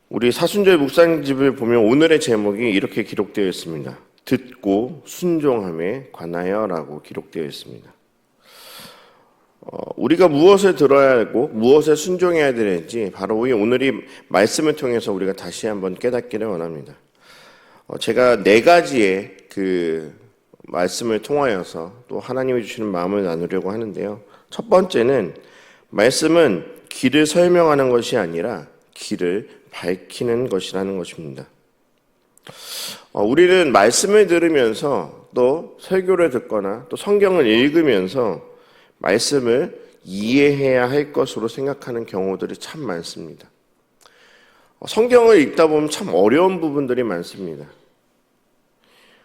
우리 사순절 묵상집을 보면 오늘의 제목이 이렇게 기록되어 있습니다. 듣고 순종함에 관하여라고 기록되어 있습니다. 우리가 무엇을 들어야 하고 무엇에 순종해야 되는지 바로 오늘 이 말씀을 통해서 우리가 다시 한번 깨닫기를 원합니다. 제가 네 가지의 그 말씀을 통하여서 또 하나님이 주시는 마음을 나누려고 하는데요. 첫 번째는 말씀은 길을 설명하는 것이 아니라 길을 밝히는 것이라는 것입니다. 우리는 말씀을 들으면서 또 설교를 듣거나 또 성경을 읽으면서 말씀을 이해해야 할 것으로 생각하는 경우들이 참 많습니다. 성경을 읽다 보면 참 어려운 부분들이 많습니다.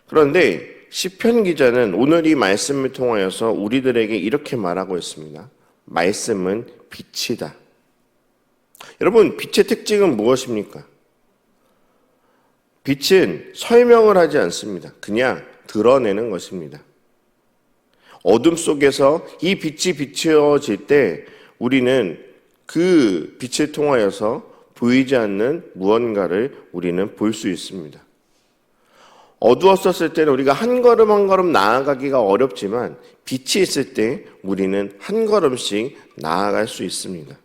그런데 시편 기자는 오늘 이 말씀을 통하여서 우리들에게 이렇게 말하고 있습니다. 말씀은 빛이다. 여러분, 빛의 특징은 무엇입니까? 빛은 설명을 하지 않습니다. 그냥 드러내는 것입니다. 어둠 속에서 이 빛이 비추어질 때 우리는 그 빛을 통하여서 보이지 않는 무언가를 우리는 볼 수 있습니다. 어두웠었을 때는 우리가 한 걸음 한 걸음 나아가기가 어렵지만 빛이 있을 때 우리는 한 걸음씩 나아갈 수 있습니다.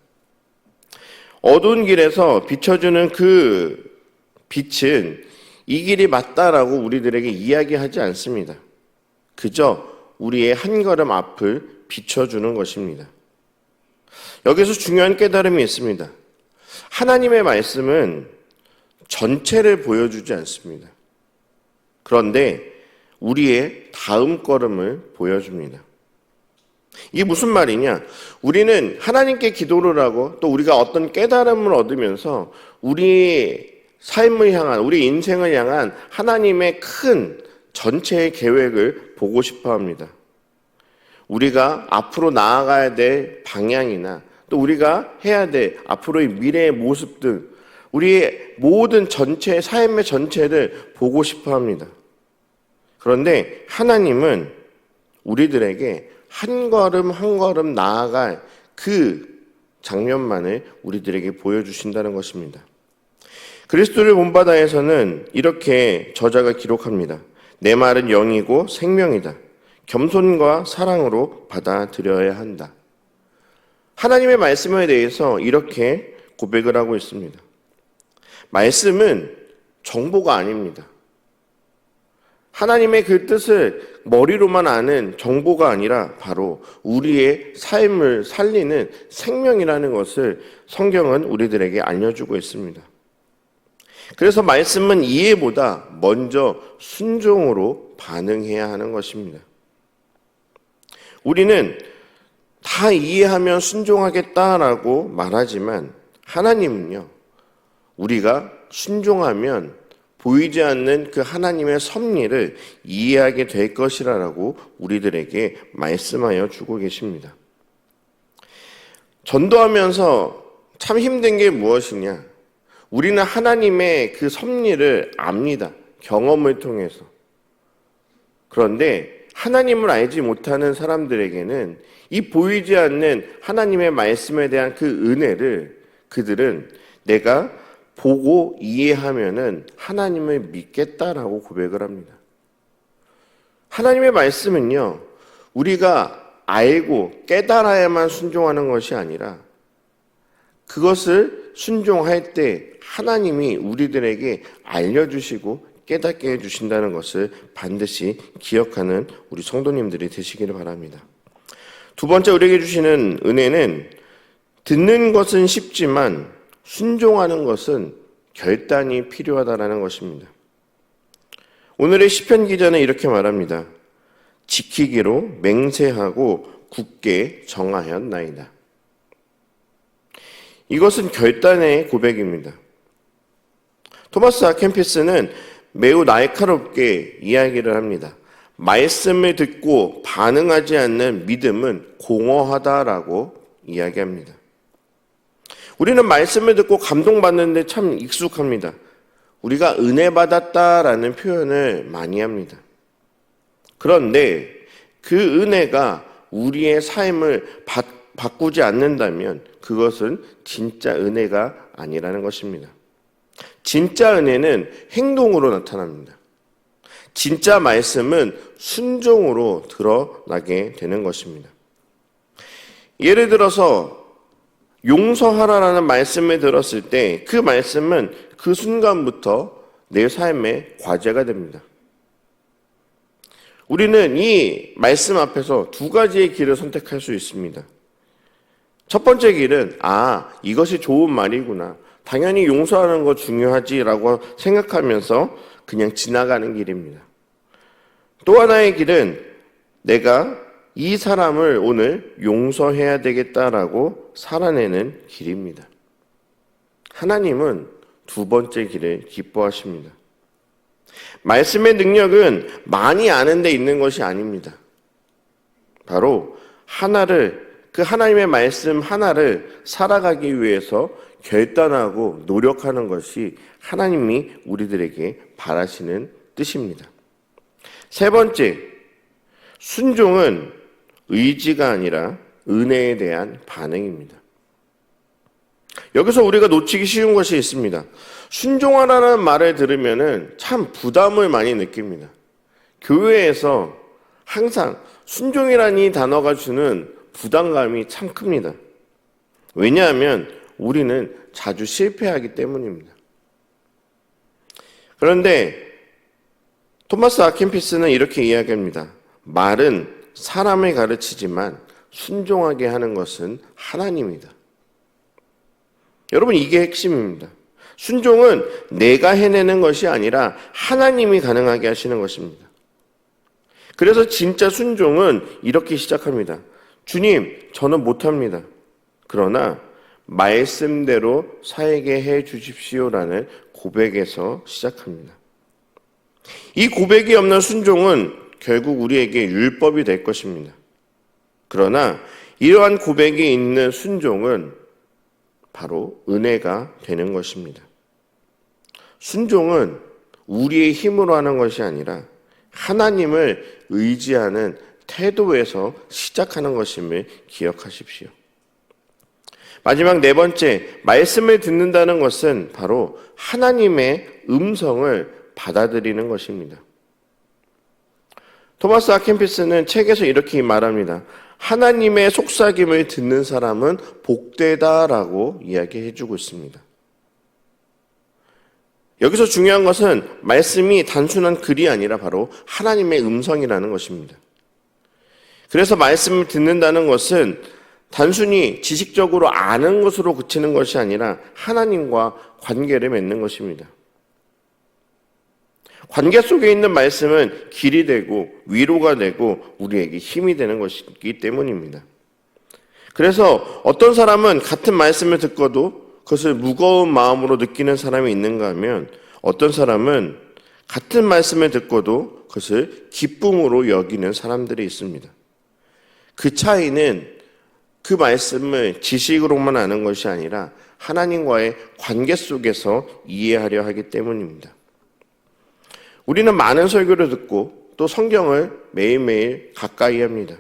어두운 길에서 비춰주는 그 빛은 이 길이 맞다라고 우리들에게 이야기하지 않습니다. 그저 우리의 한 걸음 앞을 비춰주는 것입니다. 여기서 중요한 깨달음이 있습니다. 하나님의 말씀은 전체를 보여주지 않습니다. 그런데 우리의 다음 걸음을 보여줍니다. 이게 무슨 말이냐? 우리는 하나님께 기도를 하고 또 우리가 어떤 깨달음을 얻으면서 우리의 삶을 향한, 우리 인생을 향한 하나님의 큰 전체의 계획을 보고 싶어 합니다. 우리가 앞으로 나아가야 될 방향이나 또 우리가 해야 될 앞으로의 미래의 모습 등 우리의 모든 전체, 삶의 전체를 보고 싶어 합니다. 그런데 하나님은 우리들에게 한 걸음 한 걸음 나아갈 그 장면만을 우리들에게 보여주신다는 것입니다. 그리스도를 본바다에서는 이렇게 저자가 기록합니다. 내 말은 영이고 생명이다. 겸손과 사랑으로 받아들여야 한다. 하나님의 말씀에 대해서 이렇게 고백을 하고 있습니다. 말씀은 정보가 아닙니다. 하나님의 그 뜻을 머리로만 아는 정보가 아니라 바로 우리의 삶을 살리는 생명이라는 것을 성경은 우리들에게 알려주고 있습니다. 그래서 말씀은 이해보다 먼저 순종으로 반응해야 하는 것입니다. 우리는 다 이해하면 순종하겠다라고 말하지만 하나님은요, 우리가 순종하면 보이지 않는 그 하나님의 섭리를 이해하게 될 것이라고 우리들에게 말씀하여 주고 계십니다. 전도하면서 참 힘든 게 무엇이냐? 우리는 하나님의 그 섭리를 압니다. 경험을 통해서. 그런데 하나님을 알지 못하는 사람들에게는 이 보이지 않는 하나님의 말씀에 대한 그 은혜를 그들은 내가 보고 이해하면은 하나님을 믿겠다라고 고백을 합니다. 하나님의 말씀은요, 우리가 알고 깨달아야만 순종하는 것이 아니라 그것을 순종할 때 하나님이 우리들에게 알려주시고 깨닫게 해주신다는 것을 반드시 기억하는 우리 성도님들이 되시기를 바랍니다. 두 번째 우리에게 주시는 은혜는 듣는 것은 쉽지만 순종하는 것은 결단이 필요하다는 것입니다. 오늘의 시편 기자는 이렇게 말합니다. 지키기로 맹세하고 굳게 정하였나이다. 이것은 결단의 고백입니다. 토마스 아켄피스는 매우 날카롭게 이야기를 합니다. 말씀을 듣고 반응하지 않는 믿음은 공허하다라고 이야기합니다. 우리는 말씀을 듣고 감동받는데 참 익숙합니다. 우리가 은혜 받았다라는 표현을 많이 합니다. 그런데 그 은혜가 우리의 삶을 바꾸지 않는다면 그것은 진짜 은혜가 아니라는 것입니다. 진짜 은혜는 행동으로 나타납니다. 진짜 말씀은 순종으로 드러나게 되는 것입니다. 예를 들어서 용서하라라는 말씀을 들었을 때 그 말씀은 그 순간부터 내 삶의 과제가 됩니다. 우리는 이 말씀 앞에서 두 가지의 길을 선택할 수 있습니다. 첫 번째 길은 이것이 좋은 말이구나. 당연히 용서하는 거 중요하지라고 생각하면서 그냥 지나가는 길입니다. 또 하나의 길은 내가 이 사람을 오늘 용서해야 되겠다라고 살아내는 길입니다. 하나님은 두 번째 길을 기뻐하십니다. 말씀의 능력은 많이 아는 데 있는 것이 아닙니다. 바로 그 하나님의 말씀 하나를 살아가기 위해서 결단하고 노력하는 것이 하나님이 우리들에게 바라시는 뜻입니다. 세 번째, 순종은 의지가 아니라 은혜에 대한 반응입니다. 여기서 우리가 놓치기 쉬운 것이 있습니다. 순종하라는 말을 들으면 참 부담을 많이 느낍니다. 교회에서 항상 순종이라는 이 단어가 주는 부담감이 참 큽니다. 왜냐하면 우리는 자주 실패하기 때문입니다. 그런데 토마스 아킨피스는 이렇게 이야기합니다. 말은 사람을 가르치지만 순종하게 하는 것은 하나님이다. 여러분, 이게 핵심입니다. 순종은 내가 해내는 것이 아니라 하나님이 가능하게 하시는 것입니다. 그래서 진짜 순종은 이렇게 시작합니다. 주님, 저는 못합니다. 그러나 말씀대로 살게 해 주십시오라는 고백에서 시작합니다. 이 고백이 없는 순종은 결국 우리에게 율법이 될 것입니다. 그러나 이러한 고백이 있는 순종은 바로 은혜가 되는 것입니다. 순종은 우리의 힘으로 하는 것이 아니라 하나님을 의지하는 태도에서 시작하는 것임을 기억하십시오. 마지막 네 번째, 말씀을 듣는다는 것은 바로 하나님의 음성을 받아들이는 것입니다. 토마스 아킨피스는 책에서 이렇게 말합니다. 하나님의 속삭임을 듣는 사람은 복되다라고 이야기해주고 있습니다. 여기서 중요한 것은 말씀이 단순한 글이 아니라 바로 하나님의 음성이라는 것입니다. 그래서 말씀을 듣는다는 것은 단순히 지식적으로 아는 것으로 그치는 것이 아니라 하나님과 관계를 맺는 것입니다. 관계 속에 있는 말씀은 길이 되고 위로가 되고 우리에게 힘이 되는 것이기 때문입니다. 그래서 어떤 사람은 같은 말씀을 듣고도 그것을 무거운 마음으로 느끼는 사람이 있는가 하면 어떤 사람은 같은 말씀을 듣고도 그것을 기쁨으로 여기는 사람들이 있습니다. 그 차이는 그 말씀을 지식으로만 아는 것이 아니라 하나님과의 관계 속에서 이해하려 하기 때문입니다. 우리는 많은 설교를 듣고 또 성경을 매일매일 가까이 합니다.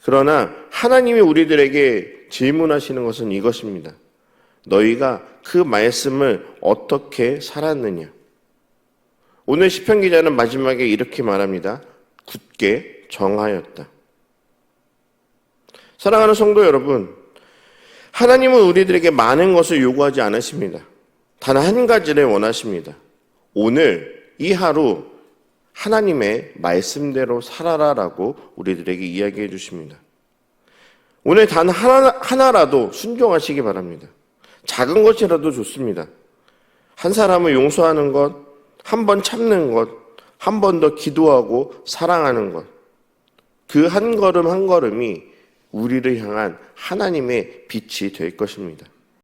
그러나 하나님이 우리들에게 질문하시는 것은 이것입니다. 너희가 그 말씀을 어떻게 살았느냐? 오늘 시편 기자는 마지막에 이렇게 말합니다. 굳게 정하였다. 사랑하는 성도 여러분, 하나님은 우리들에게 많은 것을 요구하지 않으십니다. 단 한 가지를 원하십니다. 오늘 이 하루 하나님의 말씀대로 살아라라고 우리들에게 이야기해 주십니다. 오늘 단 하나라도 순종하시기 바랍니다. 작은 것이라도 좋습니다. 한 사람을 용서하는 것, 한 번 참는 것, 한 번 더 기도하고 사랑하는 것, 그 한 걸음 한 걸음이 우리를 향한 하나님의 빛이 될 것입니다.